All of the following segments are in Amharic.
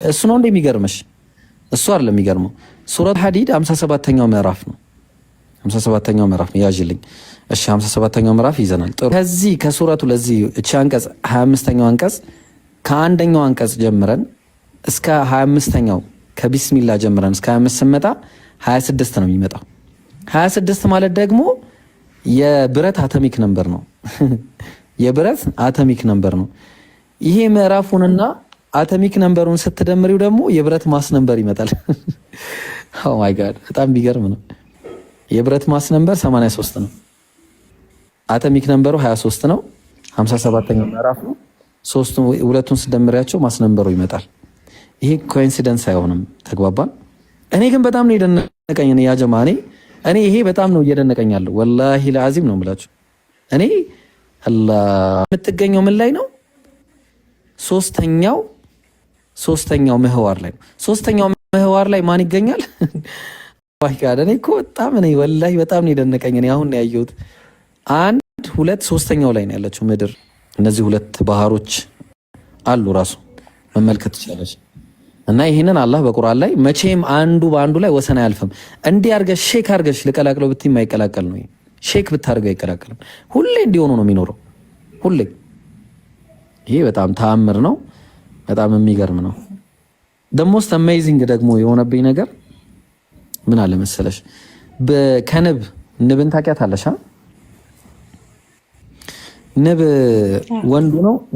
እሱ ነው እንደሚገርምሽ እሱ አይደለም የሚገርመው ሱረት ሐዲድ 57ኛው ምዕራፍ ነው 57ኛው ምዕራፍ ያዥልኝ እሺ 57ኛው ምዕራፍ ይዘናል ጥሩ ከዚህ ከሱረቱ ለዚህ እቺ አንቀጽ 25ኛው አንቀጽ ከአንደኛው አንቀጽ ጀምረን እስከ 25ኛው ከቢስሚላህ ጀምረን እስከ 25 ስንመጣ 26 ነው የሚመጣው 26 ማለት ደግሞ የብረት አቶሚክ ነምበር ነው የብረት አቶሚክ ነምበር ነው ይሄ ምዕራፉንና አቶሚክ ነምበሩን ስትደምሪው ደግሞ የብረት ማስ ነምበር ይመጣል ኦ ማይ ጋድ በጣም ቢገርም ነው የብረት ማስ ነምበር 83 ነው አቶሚክ ነምበሩ 23 ነው 57ኛው ምዕራፍ ነው ሁለቱን ስደምሪያቸው ማስ ነምበሩ ይመጣል ይሄ ኮኢንሲደንስ አይሆንም ተግባባን እኔ ግን በጣም ነው የደነቀኝ ያ ጀማኔ እኔ ይሄ በጣም ነው እየደነቀኛለሁ ወላሂ ለአዚም ነው የምላችሁ እኔ አላህ የምትገኘው ምን ላይ ነው ሶስተኛው ምህዋር ላይ ሶስተኛው ምህዋር ላይ ማን ይገኛል ዋይካደ እኔ እኮ በጣም እኔ ወላሂ በጣም ነው የደነቀኝ እኔ አሁን ያየሁት 1 2 3ኛው ላይ ነው ያለችው ምድር እነዚህ ሁለት ባህሮች አሉ ራሱ መመልከት ይችላልሽ እና ይሄንን አላህ በቁርአን ላይ መቼም አንዱ በአንዱ ላይ ወሰን አያልፍም እንዲህ አርገሽ ሼክ አርገሽ ልቀላቅለው ብትይ የማይቀላቀል ነው ሼክ ብታርገው አይቀላቀልም ሁሌ እንዲሆኑ ነው የሚኖረው ሁሌ ይሄ በጣም ተአምር ነው በጣም የሚገርም ነው the most amazing ደግሞ የሆነብኝ ነገር ምን አለ መሰለሽ ንብን ታውቂያታለሽ ንብ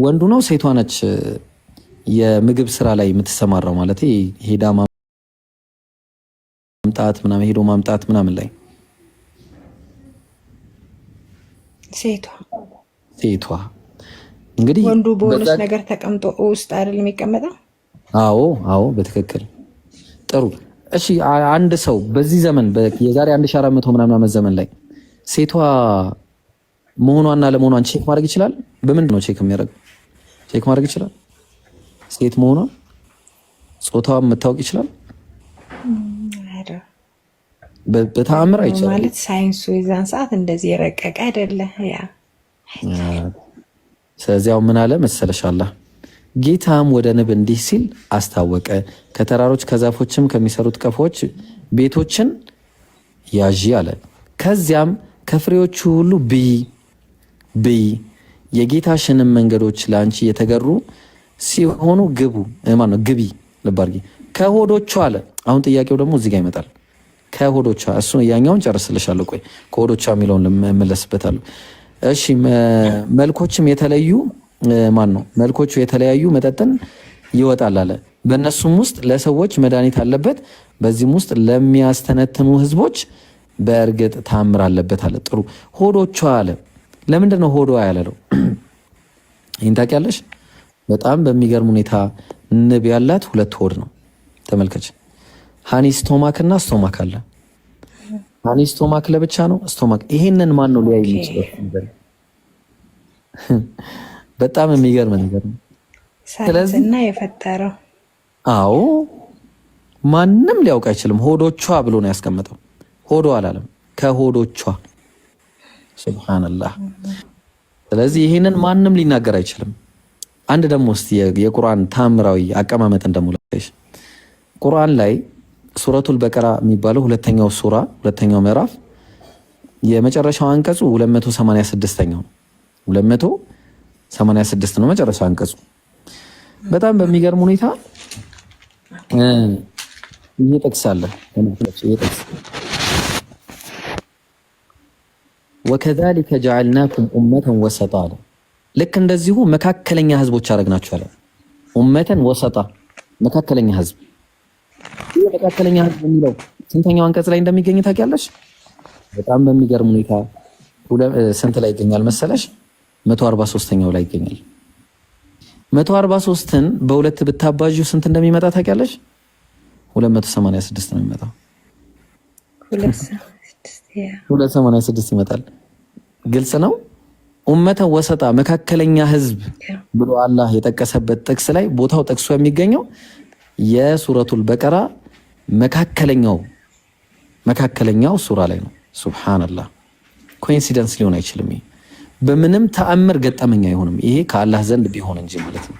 ወንዱ ነው ሴቷ ነች የምግብ ስራ ላይ የምትሰማራው ማለት ሄዳ ማምጣት ምናምን ሄዶ ማምጣት ምናምን ላይ ሴቷ እንግዲህ ወንዱ በሆነች ነገር ተቀምጦ ውስጥ አይደል የሚቀመጠው አዎ በትክክል ጥሩ እሺ አንድ ሰው በዚህ ዘመን የዛሬ 1400 ምናምን ዓመት ዘመን ላይ ሴቷ መሆኗና ለመሆኗን ቼክ ማድረግ ይችላል በምንድን ነው ቼክ የሚያደርገው ቼክ ማድረግ ይችላል ሴት መሆኗን ጾታዋን መታወቅ ይችላል በተአምር አይቻልም ማለት ሳይንሱ የዛን ሰዓት እንደዚህ የረቀቀ አይደለ ያ ስለዚህ ምን አለ መሰለሽ አላህ ጌታም ወደ ንብ እንዲህ ሲል አስታወቀ ከተራሮች ከዛፎችም ከሚሰሩት ቀፎች ቤቶችን ያዢ አለ ከዚያም ከፍሬዎቹ ሁሉ ብይ የጌታሽንም መንገዶች ላንቺ የተገሩ ሲሆኑ ግቢ ልባርጊ ከሆዶቿ አለ አሁን ጥያቄው ደግሞ እዚህ ጋር ይመጣል ከሆዶቿ እሱ ያኛውን ጨርስልሻለሁ ቆይ ከሆዶቿ የሚለውን ልመለስበታለሁ እሺ መልኮችም የተለዩ መልኮቹ የተለያዩ መጠጥን ይወጣል አለ በእነሱም ውስጥ ለሰዎች መድኃኒት አለበት በዚህም ውስጥ ለሚያስተነትኑ ህዝቦች በእርግጥ ታምር አለበት አለ ጥሩ ሆዶቿ አለ ለምንድን ነው ሆዷ ያለው ይሄን ታውቂያለሽ በጣም በሚገርም ሁኔታ ንብ ያላት ሁለት ሆድ ነው ተመልከች ሃኒ ስቶማክ እና ስቶማክ አለ ሃኒ ስቶማክ ለብቻ ነው ስቶማክ ይሄንን ማን ነው ሊያይ የሚችለው በጣም የሚገርም ነገር ነው ስለዚህ የፈጠረው ማንም ሊያውቅ አይችልም ሆዶቿ ብሎ ነው ያስቀመጠው ሆዶ አላለም ከሆዶቿ ሱብሃንአላህ ስለዚህ ይሄንን ማንም ሊናገር አይችልም አንድ ደግሞ እስቲ የቁርአን ታምራዊ አቀማመጥን ደግሞ ለይሽ ቁርአን ላይ ሱረቱል በቀራ የሚባለው ሁለተኛው ምዕራፍ የመጨረሻው አንቀጹ 286ኛው 286 ነው መጨረሻው አንቀጹ በጣም በሚገርም ሁኔታ ይጠቅሳል وكذلك جعلناكم أمة وسطا ልክ እንደዚሁ መካከለኛ ህዝቦች አረግናችሁ አለ ኡመተን ወሰጣ መካከለኛ ህዝብ መካከለኛ ህዝብ የሚለው ስንተኛው አንቀጽ ላይ እንደሚገኝ ታውቂያለሽ በጣም በሚገርም ሁኔታ ስንት ላይ ይገኛል መሰለሽ 143ኛው ላይ ይገኛል 143ን በሁለት ብታባዡ ስንት እንደሚመጣ ታውቂያለሽ 286 ነው የሚመጣው 286 ይመጣል ግልጽ ነው ኡመተ ወሰጣ መካከለኛ ህዝብ ብሎ አላህ የጠቀሰበት ጥቅስ ላይ ቦታው ጠቅሶ የሚገኘው የሱረቱል በቀራ መካከለኛው ሱራ ላይ ነው ሱብሃንአላህ ኮኢንሲደንስ ሊሆን አይችልም በምንም ተአምር ገጠመኛ አይሆንም ይሄ ከአላህ ዘንድ ቢሆን እንጂ ማለት ነው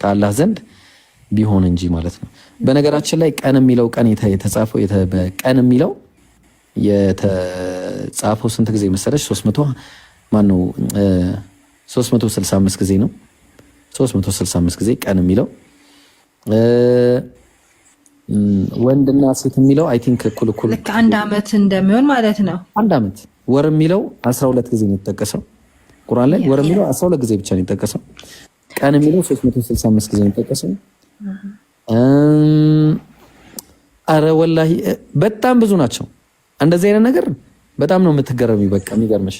ከአላህ ዘንድ ቢሆን እንጂ ማለት ነው። በነገራችን ላይ ቀን የሚለው ቀን የተጻፈው ቀን የሚለው የተጻፈው ስንት ጊዜ መሰለሽ? 365 ጊዜ ነው። 365 ጊዜ ቀን የሚለው ወንድና ሴት የሚለው አይ ቲንክ እኩል ልክ አንድ አመት እንደሚሆን ማለት ነው። አንድ አመት። ወር የሚለው 12 ጊዜ ነው የተጠቀሰው ቁርአን ላይ። ወር የሚለው 12 ጊዜ ብቻ ነው የተጠቀሰው። ቀን የሚለው 365 ጊዜ ነው የተጠቀሰው። አረ ወላሂ በጣም ብዙ ናቸው። እንደዚህ አይነት ነገር በጣም ነው የምትገረሚ። በቃ የሚገርምሽ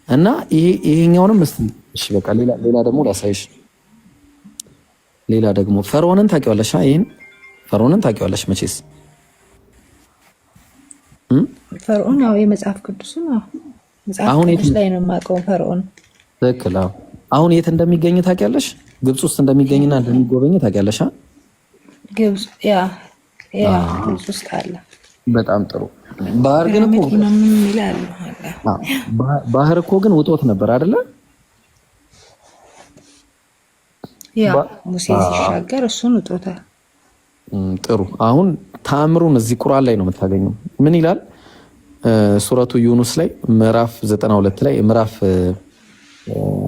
እና ይሄኛውንም እሺ በቃ ሌላ ደግሞ ላሳይሽ። ሌላ ደግሞ ፈርዖንን ታውቂዋለሽ? ይሄን ፈርዖንን ታውቂዋለሽ መቼስ? ፈርዖን ያው የመጽሐፍ ቅዱስ ነው። መጽሐፍ ቅዱስ ላይ ነው የማውቀው ፈርዖን። ትክክል። አሁን የት እንደሚገኝ ታውቂያለሽ? ግብጽ ውስጥ እንደሚገኝና እንደሚጎበኝ ታውቂያለሽ? ግብጽ ግብጽ ውስጥ አለ። በጣም ጥሩ። ባህር ግን እኮ ባህር እኮ ግን ውጦት ነበር አይደለ? ያ ሙሴ ሲሻገር እሱን ውጦታል። ጥሩ። አሁን ተአምሩን እዚህ ቁርአን ላይ ነው የምታገኘው። ምን ይላል? ሱረቱ ዩኑስ ላይ ምዕራፍ 92 ላይ ምዕራፍ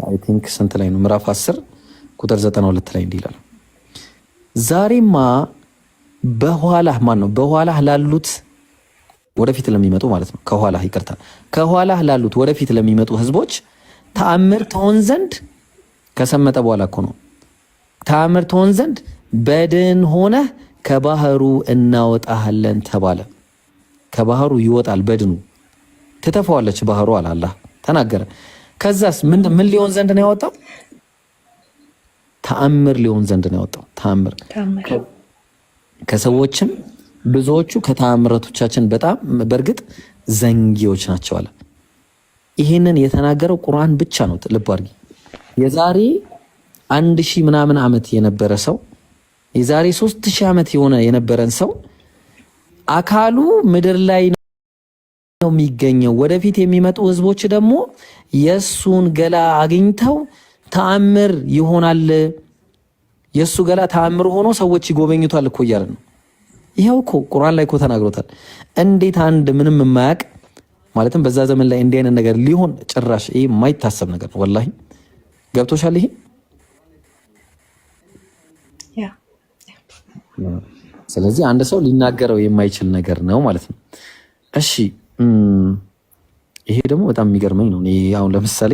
አይ ቲንክ ስንት ላይ ነው? ምዕራፍ 10 ቁጥር 92 ላይ እንዲህ ይላል፣ ዛሬማ በኋላህ በኋላህ ላሉት ወደፊት ለሚመጡ ማለት ነው። ከኋላህ ላሉት ወደፊት ለሚመጡ ህዝቦች ተአምር ትሆን ዘንድ ከሰመጠ በኋላ እኮ ነው። ተአምር ትሆን ዘንድ በድን ሆነህ ከባህሩ እናወጣሃለን ተባለ። ከባህሩ ይወጣል በድኑ፣ ትተፋዋለች ባህሩ አለ አላህ ተናገረ። ከዛስ ምን ሊሆን ዘንድ ነው ያወጣው? ተአምር ሊሆን ዘንድ ነው ያወጣው። ተአምር ከሰዎችም ብዙዎቹ ከተአምራቶቻችን በጣም በእርግጥ ዘንጊዎች ናቸው አለ። ይሄንን የተናገረው ቁርአን ብቻ ነው። ልብ አድርጊ። የዛሬ 1000 ምናምን ዓመት የነበረ ሰው የዛሬ 3000 ዓመት የነበረን ሰው አካሉ ምድር ላይ ነው የሚገኘው። ወደፊት የሚመጡ ህዝቦች ደግሞ የሱን ገላ አግኝተው ተአምር ይሆናል። የሱ ገላ ተአምር ሆኖ ሰዎች ይጎበኙታል እኮ እያለ ነው። ይሄው እኮ ቁርአን ላይ እኮ ተናግሮታል። እንዴት አንድ ምንም የማያውቅ ማለትም በዛ ዘመን ላይ እንዲህ አይነት ነገር ሊሆን ጭራሽ ይሄ የማይታሰብ ነገር ነው። ወላሂ ገብቶሻል? ይሄ ስለዚህ አንድ ሰው ሊናገረው የማይችል ነገር ነው ማለት ነው። እሺ ይሄ ደግሞ በጣም የሚገርመኝ ነው። እኔ አሁን ለምሳሌ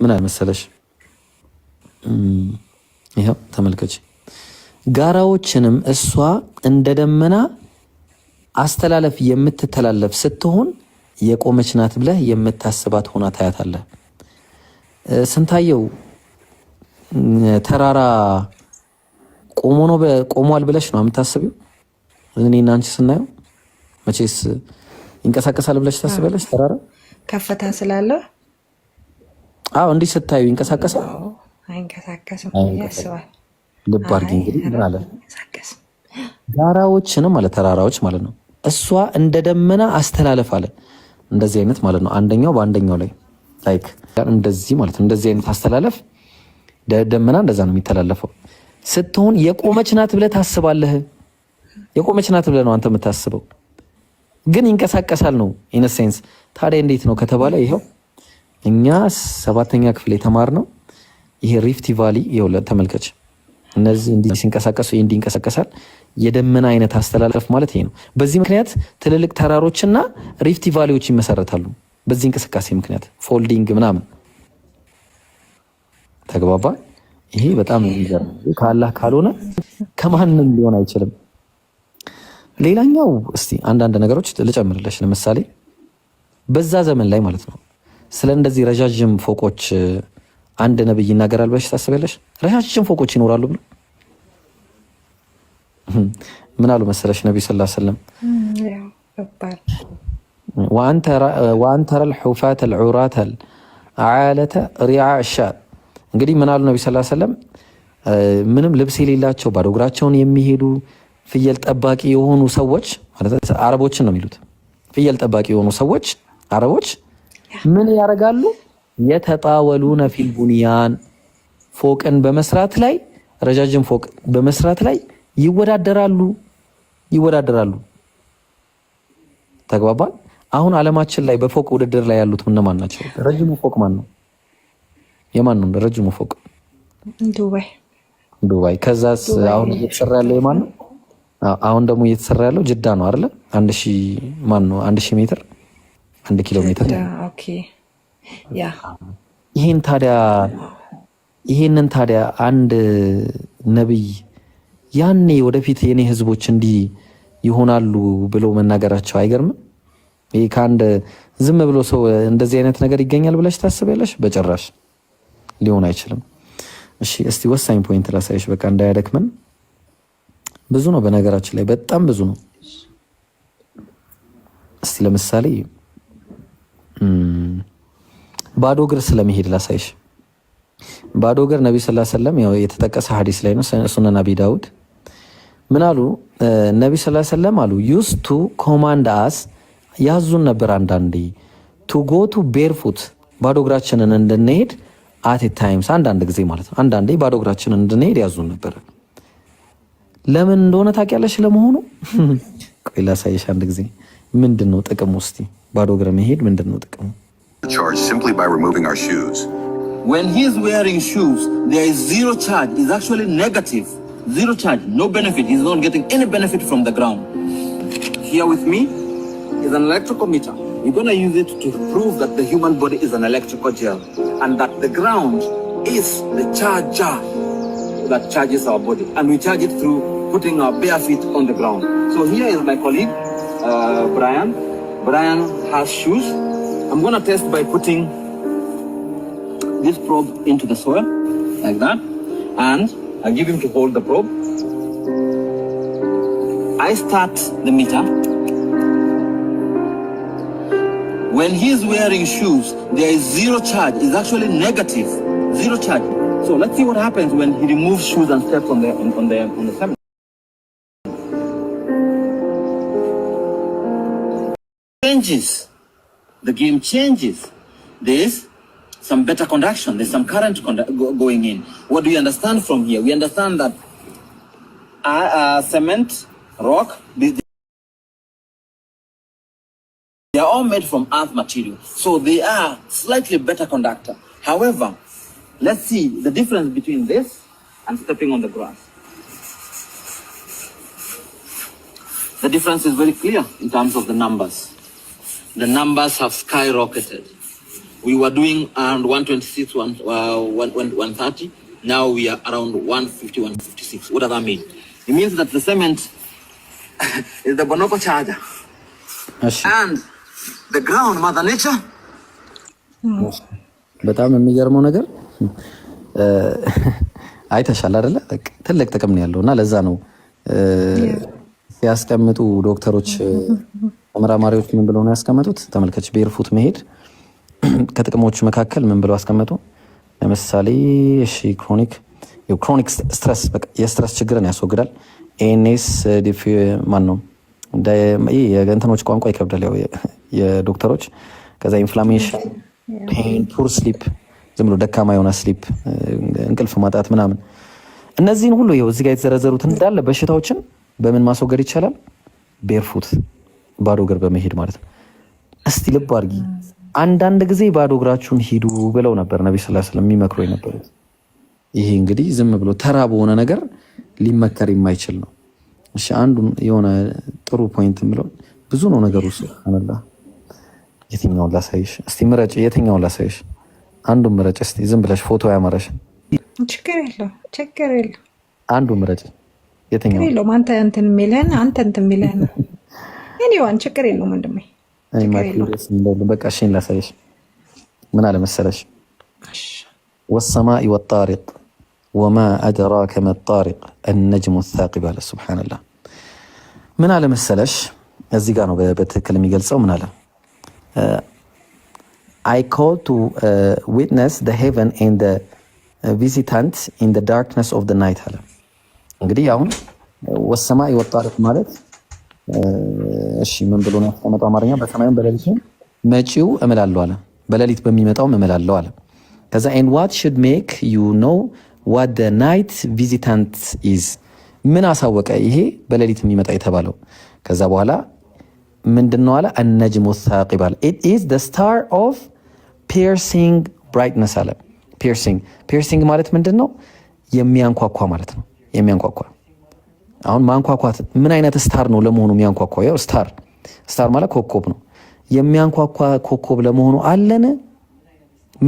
ምን አለ መሰለሽ፣ ይሄው ተመልከች። ጋራዎችንም እሷ እንደ ደመና አስተላለፍ የምትተላለፍ ስትሆን የቆመች ናት ብለህ የምታስባት ሆና ታያታለህ። ስንታየው ተራራ ቆሟል ብለሽ ነው የምታስቢው? እኔና አንቺ ስናየው መቼስ ይንቀሳቀሳል ብለሽ ታስቢያለሽ? ተራራ ከፍታ ስላለው አዎ፣ እንዲህ ስታዩ ይንቀሳቀሳል? አይንቀሳቀስም ያስባል። ልብ አድርጊ እንግዲህ ምን አለ? ጋራዎችንም ማለት ተራራዎች ማለት ነው። እሷ እንደ ደመና አስተላለፍ አለ። እንደዚህ አይነት ማለት ነው። አንደኛው በአንደኛው ላይ ላይክ እንደዚህ ማለት ነው። እንደዚህ አይነት አስተላለፍ ደመና እንደዛ ነው የሚተላለፈው። ስትሆን የቆመች ናት ብለህ ታስባለህ። የቆመች ናት ብለህ ነው አንተ የምታስበው፣ ግን ይንቀሳቀሳል ነው ኢን ሴንስ። ታዲያ እንዴት ነው ከተባለ ይሄው እኛ 7ኛ ክፍል የተማርነው ይሄ ሪፍት ቫሊ ይሄው ተመልከች። እነዚህ እንዲህ ሲንቀሳቀሱ ይሄ እንዲህ ይንቀሳቀሳል። የደመና አይነት አስተላለፍ ማለት ይሄ ነው። በዚህ ምክንያት ትልልቅ ተራሮችና ሪፍት ቫሊዎች ይመሰረታሉ። በዚህ እንቅስቃሴ ምክንያት ፎልዲንግ ምናምን ተግባባ። ይሄ በጣም የሚገርም ከአላህ ካልሆነ ከማንም ሊሆን አይችልም። ሌላኛው እስቲ አንዳንድ ነገሮች ልጨምርልሽ። ለምሳሌ በዛ ዘመን ላይ ማለት ነው ስለ እንደዚህ ረጃጅም ፎቆች አንድ ነብይ ይናገራል ብለሽ ታስቢያለሽ? ረጃጅም ፎቆች ይኖራሉ ብሎ ምን አሉ መሰለሽ ነብዩ ሰለላሁ ዐለይሂ ወሰለም ወአንተ ረል ሑፋተ ልዑራተ ልዓለተ ሪዓ ሻ። እንግዲህ ምን አሉ ነብዩ ሰለላሁ ዐለይሂ ወሰለም ምንም ልብስ የሌላቸው ባዶ እግራቸውን የሚሄዱ ፍየል ጠባቂ የሆኑ ሰዎች ማለት አረቦችን ነው የሚሉት። ፍየል ጠባቂ የሆኑ ሰዎች አረቦች ምን ያደርጋሉ? የተጣወሉነ ፊል ቡንያን ፎቅን በመስራት ላይ ረጃጅም ፎቅ በመስራት ላይ ይወዳደራሉ። ተግባባል። አሁን ዓለማችን ላይ በፎቅ ውድድር ላይ ያሉት እነማን ናቸው? ረጅሙ ፎቅ ማን ነው? የማን ነው ረጅሙ ፎቅ? ዱባይ። ከዛስ አሁን እየተሰራ ያለው የማን ነው? አሁን ደግሞ እየተሰራ ያለው ጅዳ ነው አይደለ? 1000 ሜትር 1 ኪሎ ሜትር። ኦኬ ያ ይሄንን ታዲያ አንድ ነብይ ያኔ ወደፊት የኔ ህዝቦች እንዲህ ይሆናሉ ብለው መናገራቸው አይገርምም? ይሄ ከአንድ ዝም ብሎ ሰው እንደዚህ አይነት ነገር ይገኛል ብለሽ ታስቢያለሽ? በጭራሽ ሊሆን አይችልም። እሺ እስቲ ወሳኝ ፖይንት ላሳይሽ፣ በቃ እንዳያደክመን። ብዙ ነው በነገራችን ላይ በጣም ብዙ ነው። እስቲ ለምሳሌ ባዶ እግር ስለመሄድ ላሳይሽ። ባዶ እግር ነብዩ ሰለላሁ ዐለይሂ ወሰለም ያው የተጠቀሰ ሐዲስ ላይ ነው። ሱነን አቢ ዳውድ ምን አሉ? ነብዩ ሰለላሁ ዐለይሂ ወሰለም አሉ ዩዝድ ቱ ኮማንድ አስ ያዙን ነበር አንዳንዴ ቱ ጎ ቱ ቤርፉት ባዶ እግራችንን እንድንሄድ አት ታይምስ አንዳንድ ጊዜ ማለት ነው። አንዳንዴ ባዶ እግራችንን እንድንሄድ ያዙን ነበር። ለምን እንደሆነ ታውቂያለሽ? ለመሆኑ ቆይ ላሳይሽ አንድ ጊዜ። ምንድነው ጥቅሙ? እስቲ ባዶ እግር መሄድ ምንድነው ጥቅሙ? Charge simply by removing our shoes. When he is wearing shoes, there is zero charge. It's actually negative. Zero charge, no benefit. He's not getting any benefit from the ground. Here with me is an electrical meter. We're going to use it to prove that the human body is an electrical gel and that the ground is the charger that charges our body. And we charge it through putting our bare feet on the ground. So here is my colleague, Brian. Brian has shoes. I'm going to test by putting this probe into the soil, like that. And I give him to hold the probe. I start the meter. When he's wearing shoes, there is zero charge. It's actually negative, zero charge. So let's see what happens when he removes shoes and steps on the cement. Changes. The game changes. There's some better conduction. There's some current going in. What do we understand from here? We understand that cement, rock, they are all made from earth material. So they are slightly better conductor. However, let's see the difference between this and stepping on the grass. The difference is very clear in terms of the numbers. The numbers have skyrocketed. We were doing around 126, 130. Now we are around 150, 156. What does that mean? It means that the cement is the bonoko charger. And the ground, Mother Nature. በጣም የሚገርመው ነገር አይተሻል አይደለ? ትልቅ ጥቅም ነው ያለውና ለዛ ነው ሲያስቀምጡ ዶክተሮች ተመራማሪዎች ምን ብለው ነው ያስቀመጡት? ተመልከች፣ ቤርፉት መሄድ ከጥቅሞቹ መካከል ምን ብለው አስቀመጡ? ለምሳሌ እሺ ክሮኒክ ስትረስ፣ በቃ የስትረስ ችግርን ያስወግዳል። ኤንኤስ ዲፍ ማን ነው የእንትኖች ቋንቋ ይከብዳል ያው የዶክተሮች። ከዛ ኢንፍላሜሽን፣ ፔን፣ ፑር ስሊፕ፣ ዝም ብሎ ደካማ የሆነ ስሊፕ፣ እንቅልፍ ማጣት ምናምን፣ እነዚህን ሁሉ ይኸው እዚህ ጋር የተዘረዘሩት እንዳለ በሽታዎችን በምን ማስወገድ ይቻላል? ቤርፉት ባዶ እግር በመሄድ ማለት ነው። እስቲ ልብ አድርጊ። አንዳንድ ጊዜ ባዶ እግራችሁን ሂዱ ብለው ነበር ነብዩ ሰለላሁ ዐለይሂ ወሰለም የሚመክሩ የነበሩት። ይሄ እንግዲህ ዝም ብሎ ተራ በሆነ ነገር ሊመከር የማይችል ነው። እሺ አንዱን የሆነ ጥሩ ፖይንት ብለው ብዙ ነው ነገሩ። ሱብሃንአላህ። የትኛውን ላሳይሽ? እስቲ ምረጭ። የትኛውን ላሳይሽ? አንዱን ምረጭ እስቲ። ዝም ብለሽ ፎቶ ያመረሽ ችግር የለው። አንዱን ምረጭ። የትኛው የለውም። አንተ እንትን የሚልህን እኔዋን ችግር የለውም ወንድሜ። በቃ እሺን ላሳይሽ። ምን አለ መሰለሽ? ወሰማኢ ወጣሪቅ ወማ አድራከ መጣሪቅ አነጅሙ ሳቂብ አለ። ሱብሃንአላህ። ምን አለ መሰለሽ? እዚህ ጋር ነው በትክክል የሚገልጸው። ምን አለ? I call to witness the heaven and the visitant in the darkness of the night አለ። እንግዲህ አሁን ወሰማኢ ወጣሪቅ ማለት እሺ ምን ብሎ ነው ያስቀመጠው? አማርኛ በሰማይም በሌሊትም መጪው እምላለሁ አለ። በሌሊት በሚመጣው እምላለሁ አለ። ከዛ and what should make you know what the night visitant is ምን አሳወቀ ይሄ በሌሊት የሚመጣ የተባለው ከዛ በኋላ ምንድነው አለ النجم الثاقب it is the star of piercing brightness አለ piercing ማለት ምንድነው የሚያንኳኳ ማለት ነው የሚያንኳኳ አሁን ማንኳኳት ምን አይነት ስታር ነው ለመሆኑ የሚያንኳኳ ያው ስታር ማለት ኮከብ ነው የሚያንኳኳ ኮከብ ለመሆኑ አለን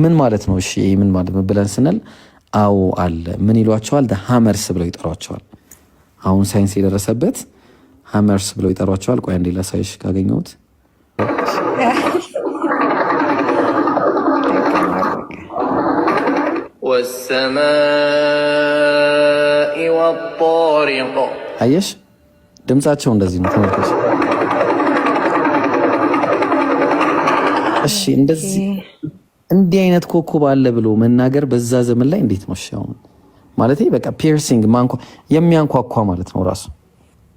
ምን ማለት ነው እሺ ምን ማለት ነው ብለን ስንል አዎ አለ ምን ይሏቸዋል the hammers ብለው ይጠሯቸዋል አሁን ሳይንስ የደረሰበት hammers ብለው ይጠሯቸዋል ቆይ አንዴ ላሳይሽ ካገኘሁት والسماء والطارق አየሽ ድምጻቸው እንደዚህ ነው ተመልከሽ እሺ እንደዚህ እንዲህ አይነት ኮከብ አለ ብሎ መናገር በዛ ዘመን ላይ እንዴት ነው ሻው ማለት በቃ ፒርሲንግ ማንኳ የሚያንኳኳ ማለት ነው ራሱ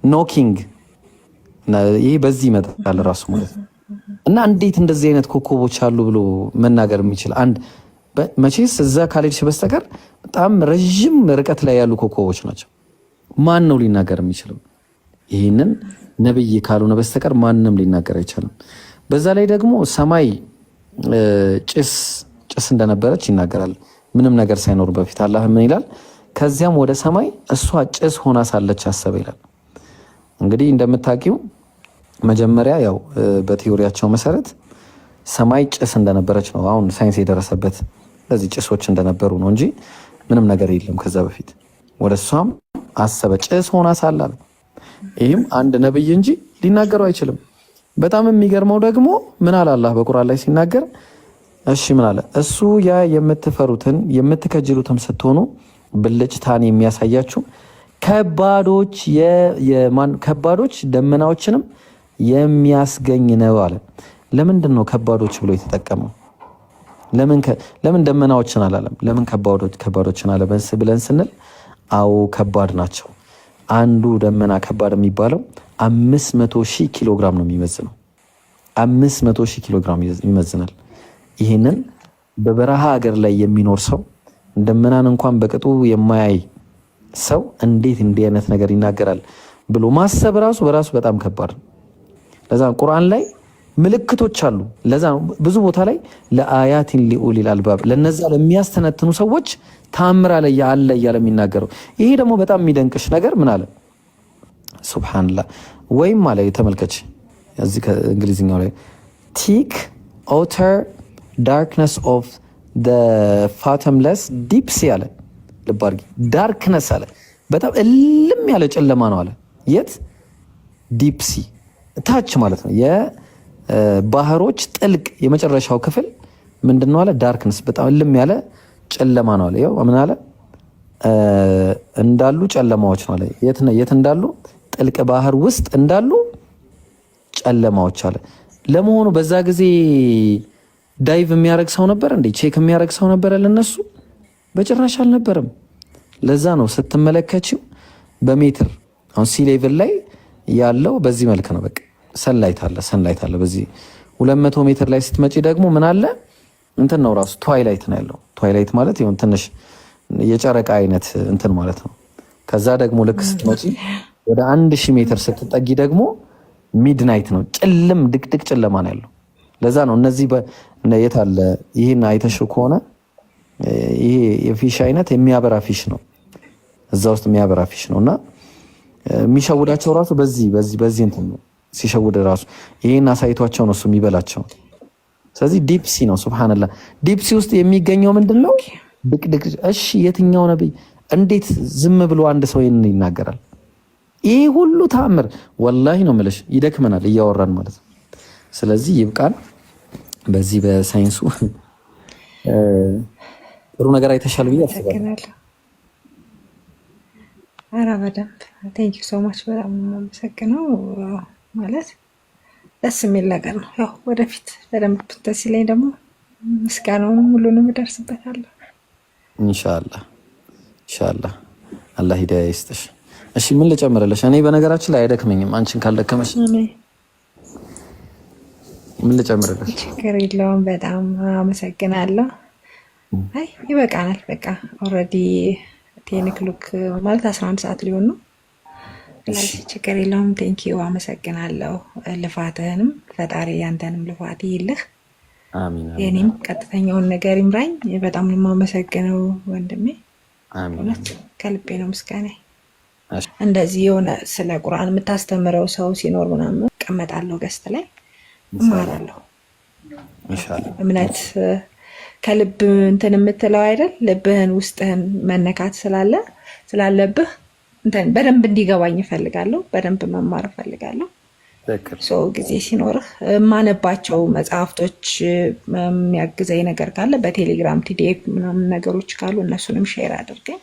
ኖኪንግ ይሄ በዚህ ይመጣል ራሱ ማለት ነው እና እንዴት እንደዚህ አይነት ኮከቦች አሉ ብሎ መናገር የሚችል አንድ መቼስ እዛ ካሌጅ በስተቀር በጣም ረጅም ርቀት ላይ ያሉ ኮከቦች ናቸው ማን ነው ሊናገር የሚችለው ይሄንን ነብይ ካልሆነ በስተቀር ማንንም ሊናገር አይችልም በዛ ላይ ደግሞ ሰማይ ጭስ እንደነበረች ይናገራል ምንም ነገር ሳይኖር በፊት አላህ ምን ይላል ከዚያም ወደ ሰማይ እሷ ጭስ ሆና ሳለች አሰበ ይላል እንግዲህ እንደምታውቂው መጀመሪያ ያው በቲዮሪያቸው መሰረት ሰማይ ጭስ እንደነበረች ነው አሁን ሳይንስ የደረሰበት ለዚህ ጭሶች እንደነበሩ ነው እንጂ ምንም ነገር የለም ከዛ በፊት ወደሷም አሰበ ጭስ ሆና ሳላል ይሄም አንድ ነብይ እንጂ ሊናገረው አይችልም በጣም የሚገርመው ደግሞ ምን አለ አላህ በቁርአን ላይ ሲናገር እሺ ምን አለ እሱ ያ የምትፈሩትን የምትከጅሉትም ስትሆኑ ብልጭታን የሚያሳያችሁ ከባዶች ደመናዎችንም የሚያስገኝ ነው አለ ለምንድን ነው ከባዶች ብሎ የተጠቀመው ለምን ደመናዎችን አላለም ለምን ከባዶችን አለ ብለን ስንል አው ከባድ ናቸው አንዱ ደመና ከባድ የሚባለው 500,000 ኪሎ ግራም ነው የሚመዝነው 500,000 ኪሎ ግራም ይመዝናል ይሄንን በበረሃ ሀገር ላይ የሚኖር ሰው ደመናን እንኳን በቅጡ የማያይ ሰው እንዴት እንዲህ አይነት ነገር ይናገራል ብሎ ማሰብ ራሱ በራሱ በጣም ከባድ ነው ለዛ ቁርአን ላይ ምልክቶች አሉ ለዛ ብዙ ቦታ ላይ ለአያቲን ሊኡሊል አልባብ ለነዛ ለሚያስተነትኑ ሰዎች ታምራ ላይ ያለ ያለ የሚናገረው ይሄ ደግሞ በጣም የሚደንቅሽ ነገር ምን አለ ሱብሃንአላህ ወይም ማለት ተመልከች እዚህ ከእንግሊዝኛው ላይ ቲክ ኦተር ዳርክነስ ኦፍ the fathomless deep sea አለ ልባርጊ ዳርክነስ አለ በጣም እልም ያለ ጨለማ ነው አለ የት ዲፕ ሲ ታች ማለት ነው የባህሮች ጥልቅ የመጨረሻው ክፍል ምንድነው አለ ዳርክነስ በጣም እልም ያለ ጨለማ ነው አለ ያው ምን አለ እንዳሉ ጨለማዎች ነው አለ የት እንዳሉ ጥልቅ ባህር ውስጥ እንዳሉ ጨለማዎች አለ ለመሆኑ በዛ ጊዜ ዳይቭ የሚያረግ ሰው ነበር እንዴ ቼክ የሚያረግ ሰው ነበር ለነሱ በጭራሽ አልነበረም ለዛ ነው ስትመለከቺው በሜትር አሁን ሲ ሌቭል ላይ ያለው በዚህ መልክ ነው በቃ ሰንላይት አለ በዚህ 200 ሜትር ላይ ስትመጪ ደግሞ ምን አለ እንትን ነው ራሱ ትዋይላይት ነው ያለው ትዋይላይት ማለት ይሁን ትንሽ የጨረቃ አይነት እንትን ማለት ነው ከዛ ደግሞ ልክ ስትመጪ ወደ 1000 ሜትር ስትጠጊ ደግሞ ሚድናይት ነው ጨለም ድቅድቅ ጨለማ ነው ያለው ለዛ ነው እነዚህ የት አለ ይሄን አይተሽው ከሆነ ይሄ የፊሽ አይነት የሚያበራ ፊሽ ነው እዛ ውስጥ የሚያበራ ፊሽ ነውና የሚሸውዳቸው ራሱ በዚህ እንትን ነው ሲሸውድ ራሱ ይሄን አሳይቷቸው ነው እሱ የሚበላቸው ስለዚህ ዲፕሲ ነው ሱብሃንአላህ ዲፕሲ ውስጥ የሚገኘው ምንድነው ድቅድቅ እሺ የትኛው ነብይ እንዴት ዝም ብሎ አንድ ሰው ይናገራል ይሄ ሁሉ ተአምር ወላሂ ነው የምልሽ ይደክመናል እያወራን ማለት ነው ስለዚህ ይብቃን በዚህ በሳይንሱ ጥሩ ነገር አይተሻል ብዬ አስባለሁ ኧረ በደንብ ቴንክ ዩ ሶ ማች በጣም የማመሰግነው ማለት ደስ የሚል ነገር ነው ያው ወደፊት በደንብ ብትሲለኝ ደግሞ ምስጋናውን ሁሉንም እደርስበታለሁ ኢንሻአላህ አላህ ሂዳያ ይስጥሽ እሺ ምን ልጨምርልሽ እኔ በነገራችን ላይ አይደክመኝም አንቺን ካልደከመሽ ምን ልጨምርልሽ ችግር የለውም በጣም አመሰግናለሁ አይ ይበቃናል በቃ ኦልሬዲ ቴንክሉክ ማለት 11 ሰዓት ሊሆን ነው። ስለዚህ ችግር የለውም። ቴንኪዩ አመሰግናለሁ። ልፋትህንም ፈጣሪ ያንተንም ልፋት ይልህ። አሚን። የኔም ቀጥተኛውን ነገር ይምራኝ። በጣም ነው የማመሰግነው ወንድሜ። እውነት ከልቤ ነው ምስጋና። እንደዚህ የሆነ ስለ ቁርአን የምታስተምረው ሰው ሲኖር ምናምን እቀመጣለሁ ገስት ላይ እማራለሁ። ኢንሻአላህ እምነት ከልብ እንትን የምትለው አይደል? ልብህን ውስጥህን መነካት ስላለብህ እንትን በደንብ እንዲገባኝ እፈልጋለሁ። በደንብ መማር እፈልጋለሁ። ሰው ጊዜ ሲኖርህ የማነባቸው መጽሐፍቶች የሚያግዘኝ ነገር ካለ በቴሌግራም ቲዲኤፍ ምናምን ነገሮች ካሉ እነሱንም ሼር አድርገኝ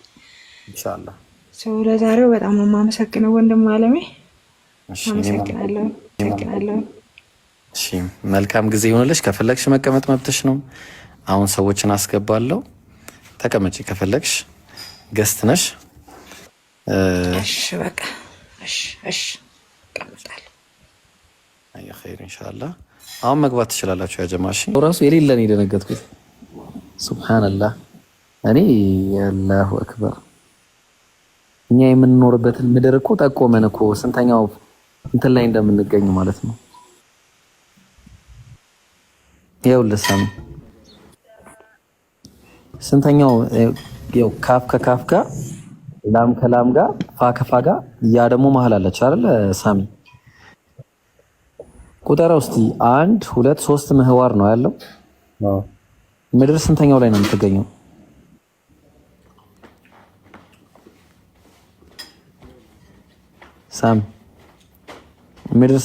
ኢንሻአላህ። ሰው ለዛሬው በጣም ነው የማመሰግነው ወንድም አለሜ። አመሰግናለሁ። እሺ መልካም ጊዜ ይሁንልሽ። ከፈለግሽ መቀመጥ መብትሽ ነው። አሁን ሰዎችን አስገባለሁ። ተቀመጪ ከፈለግሽ። ገስት ነሽ። እሺ በቃ እሺ እቀመጣለሁ። አይ ኸይር ኢንሻአላህ። አሁን መግባት ትችላላችሁ። ያ ጀማሽ ራሱ የሌለን የደነገጥኩት ሱብሃንአላህ። እኔ አላሁ አክበር። እኛ የምንኖርበትን ምድር እኮ ጠቆመን እኮ ስንተኛው እንትን ላይ እንደምንገኝ ማለት ነው። ይኸውልህ ሳሚ ስንተኛው ይኸው ካፍ ከካፍ ጋር ላም ከላም ጋር ፋ ከፋ ጋር ያ ደግሞ መሀል አለች አይደል ሳሚ? ቁጠራው እስቲ 1 2 3 ምህዋር ነው ያለው። ምድር ስንተኛው ላይ ነው የምትገኘው? ሳሚ ምድር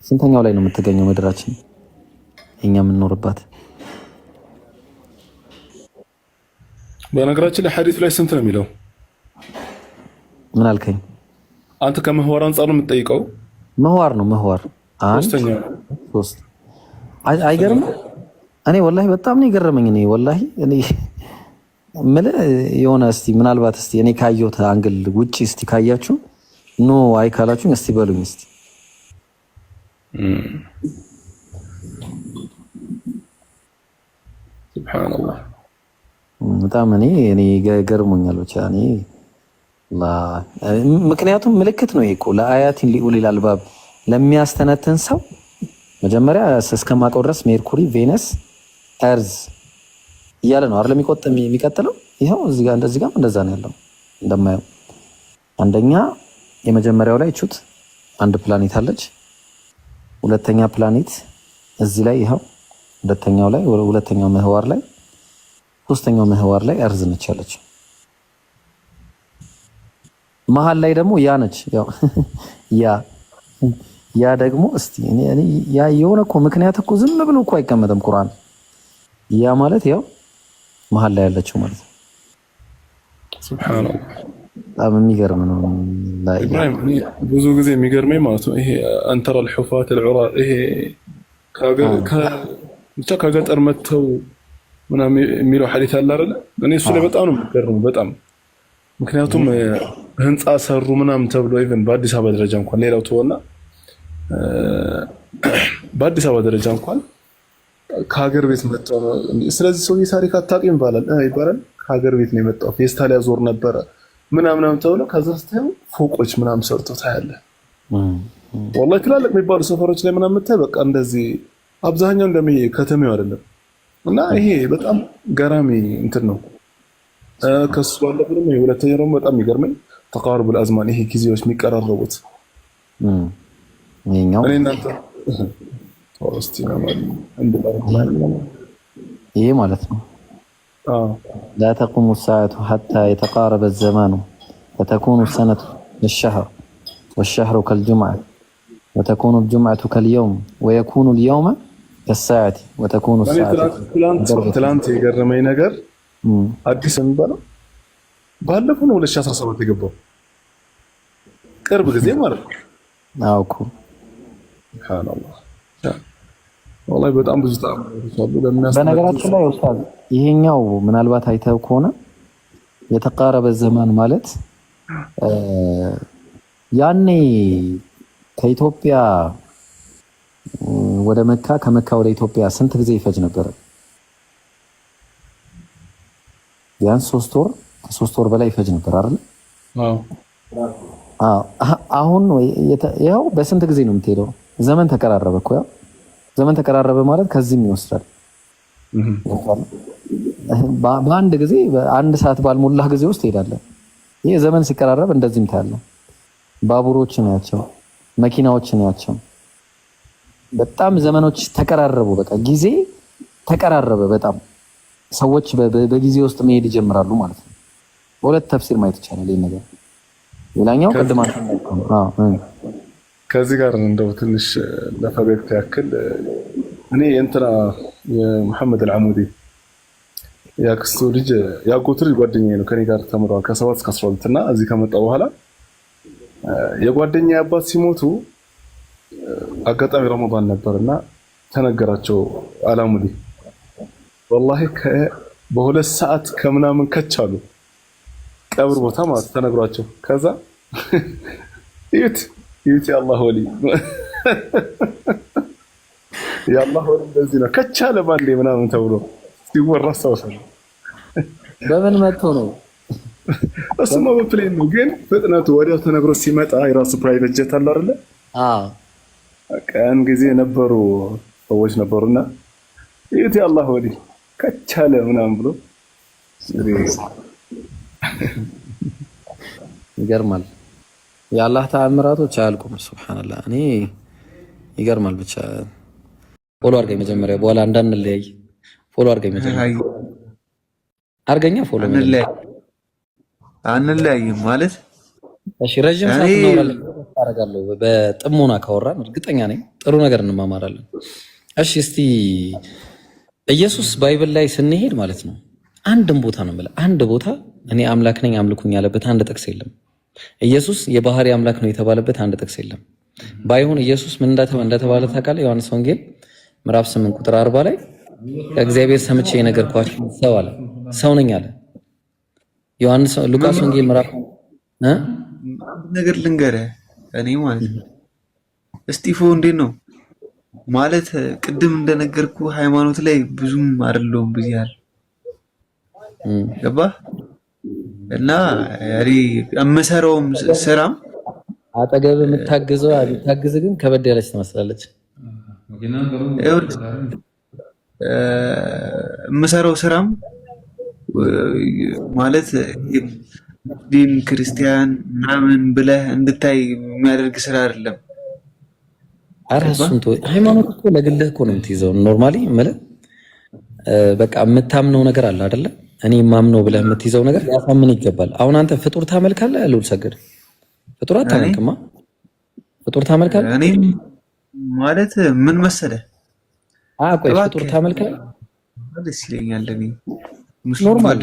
ስንተኛው ላይ ነው የምትገኘው? ምድራችን እኛ የምንኖርባት በነገራችን ላይ ሐዲስ ላይ ስንት ነው የሚለው? ምን አልከኝ? አንተ ከምህዋር አንፃር ነው የምትጠይቀው? ምህዋር ነው ምህዋር 1 3 አይገርም? እኔ ወላሂ በጣም ነው የገረመኝ። እኔ ምን የሆነ እስቲ ምናልባት እስቲ እኔ ካየሁት አንግል ውጪ እስቲ ካያችሁ ኖ አይ ካላችሁ እስቲ በሉኝ እስቲ። ሱብሃንአላህ በጣም እኔ ገርሞኛል። ብቻ ምክንያቱም ምልክት ነው እኮ ለአያቲን ሊኡሊል አልባብ ለሚያስተነትን ሰው መጀመሪያ እስከማውቀው ድረስ ሜርኩሪ፣ ቬነስ፣ ኤርዝ እያለ ነው አይደል የሚቀጥለው። ይኸው እዚህ ጋር እንደዛ ነው ያለው እንደማየው። አንደኛ የመጀመሪያው ላይ ቹት አንድ ፕላኔት አለች። ሁለተኛ ፕላኔት እዚህ ላይ ይኸው ሁለተኛው ምህዋር ላይ፣ ሶስተኛው ምህዋር ላይ ኤርዝ ነች ያለች። መሀል ላይ ደግሞ ያ ነች። ያው ያ ደግሞ እስቲ እኔ ያ የሆነ እኮ ምክንያት እኮ ዝም ብሎ እኮ አይቀመጥም ቁርአን። ያ ማለት ያው መሀል ላይ ያለችው ማለት ነው። ሱብሃንአላህ በጣም የሚገርም ነው። ኢብራሂም ብዙ ጊዜ የሚገርመኝ ማለት ነው ይሄ አንተራ الحفاة العراة ይሄ ከገጠር መጥተው ምናምን የሚለው ሐዲስ አለ አይደል? እኔ እሱ ላይ በጣም ነው የሚገርመው በጣም ምክንያቱም ህንጻ ሰሩ ምናምን ተብሎ ኢቭን በአዲስ አበባ ደረጃ እንኳን ሌላው ተወና በአዲስ አበባ ደረጃ እንኳን ከሀገር ቤት መጣው ነው። ስለዚህ ሰው የታሪክ አታውቅም ይባላል። ከሀገር ቤት ነው የመጣው ፌስታል ያዞር ነበረ ምናምን ተብሎ ከዛ ስታዩ ፎቆች ምናምን ሰርተው ታያለህ። ወላሂ ትላልቅ የሚባሉ ሰፈሮች ላይ ምናምን የምታይ በቃ እንደዚህ አብዛኛው ከተማው አይደለም። እና ይሄ በጣም ገራሚ እንትን ነው። ከሱ ባለፈ ደግሞ የሁለተኛው ደግሞ በጣም የሚገርመኝ ተቃርቡ الازمان ይሄ ጊዜዎች የሚቀራረቡት እኔና ይሄ ማለት ነው። لا تقوم الساعة حتى يتقارب الزمان وتكون السنة كالشهر والشهر كالجمعة وتكون الجمعة كاليوم ويكون اليوم كالساعة وتكون الساعة ትላንት የገረመኝ ነገር አዲስ የሚባለው ባለፈው ነው 2017 የገባው ቅርብ ጊዜ ማለት ነው። አዎ እኮ ሱብሃንአላህ ወላሂ በጣም ብዙ ተአምሮች አሉ። በነገራችን ላይ ኡስታዝ ይሄኛው ምናልባት አይተው ከሆነ የተቃረበ ዘመን ማለት ያኔ ከኢትዮጵያ ወደ መካ ከመካ ወደ ኢትዮጵያ ስንት ጊዜ ይፈጅ ነበር? ቢያንስ 3 ወር ከ3 ወር በላይ ይፈጅ ነበር አይደል? አዎ አሁን ያው በስንት ጊዜ ነው የምትሄደው? ዘመን ተቀራረበ እኮ ያው ዘመን ተቀራረበ ማለት ከዚህም ይወስዳል። በአንድ ጊዜ በአንድ ሰዓት ባልሞላህ ጊዜ ውስጥ ትሄዳለህ። ይሄ ዘመን ሲቀራረብ እንደዚህም ታያለህ። ባቡሮችን ያቸው መኪናዎችን ያቸው በጣም ዘመኖች ተቀራረቡ። በቃ ጊዜ ተቀራረበ በጣም ሰዎች በጊዜ ውስጥ መሄድ ይጀምራሉ ማለት ነው። በሁለት ተፍሲር ማየት ይቻላል ይሄን ነገር። ሌላኛው ቀድማ ከዚህ ጋር እንደው ትንሽ ለፈገግታ ያክል እኔ እንትና የመሐመድ አልዓሙዲ ያክስቱ ልጅ ያጎቱ ልጅ ጓደኛዬ ነው። ከኔ ጋር ተምሯል ከ7 እስከ 12 እና እዚህ ከመጣ በኋላ የጓደኛዬ አባት ሲሞቱ አጋጣሚ ረመዳን ነበርና ተነገራቸው አልዓሙዲ ወላሂ በ2 ሰዓት ከምናምን ከቻሉ ቀብር ቦታ ማለት ተነግሯቸው ከዛ ይዩት የአላህ ወሊ የአላህ ወሊ እንደዚህ ነው ከቻለ ባንዴ ምናምን ተብሎ ሲወራ አስታውሳለሁ። በምን መጥቶ ነው? እሱማ በፕሌን ነው፣ ግን ፍጥነቱ ወዲያው ተነግሮ ሲመጣ የራሱ ፕራይቬት ጀት አለ አይደለ? አዎ ቀን ጊዜ ነበሩ ሰዎች ነበሩና ይዩት የአላህ ወሊ ከቻለ ምናምን ብሎ ይገርማል። የአላህ ተአምራቶች አያልቁም። ሱብሃንአላህ እኔ ይገርማል። ብቻ ፎሎ አድርገኝ መጀመሪያ፣ በኋላ እንዳንለያይ ፎሎ አድርገኝ መጀመሪያ። አድርገኛ ፎሎ አንለያይም ማለት እሺ። ረጅም ሰዓት እናወራለን አደርጋለሁ። በጥሞና ካወራን እርግጠኛ ነኝ ጥሩ ነገር እንማማራለን። እሺ እስቲ ኢየሱስ ባይብል ላይ ስንሄድ ማለት ነው አንድም ቦታ ነው የምልህ፣ አንድ ቦታ እኔ አምላክ ነኝ አምልኩኝ ያለበት አንድ ጥቅስ የለም። ኢየሱስ የባህሪ አምላክ ነው የተባለበት አንድ ጥቅስ የለም። ባይሆን ኢየሱስ ምን እንደተባለ ታውቃለህ? ዮሐንስ ወንጌል ምዕራፍ 8 ቁጥር 40 ላይ ከእግዚአብሔር ሰምቼ የነገርኳችሁ ሰው አለ፣ ሰው ነኝ አለ። ሉቃስ ወንጌል ምዕራፍ ነገር ልንገርህ እኔ ማለት ነው እስጢፎ እንዴት ነው ማለት ቅድም እንደነገርኩ ሃይማኖት ላይ ብዙም አይደለሁም ብያለሁ። ገባህ? እና ያሪ አመሰረውም ስራም አጠገብ የምታግዘው አብታግዝ ግን ከበድ ያለች ትመስላለች። አመሰረው ስራም ማለት ዲን ክርስቲያን ምናምን ብለህ እንድታይ የሚያደርግ ስራ አይደለም። አራሱንቶ ሃይማኖት እኮ ለግልህ እኮ ነው የምትይዘው። ኖርማሊ ማለት በቃ የምታምነው ነገር አለ አይደለ? እኔ ማምነው ብለህ የምትይዘው ነገር ያሳምን ይገባል። አሁን አንተ ፍጡር ታመልካለህ ያለው ሰገድ ፍጡር አታመልክማ። ፍጡር ታመልካለህ? እኔ ማለት ምን መሰለህ ቆይ ፍጡር ታመልካለህ? ደስ ይለኛል። እኔ ኖርማል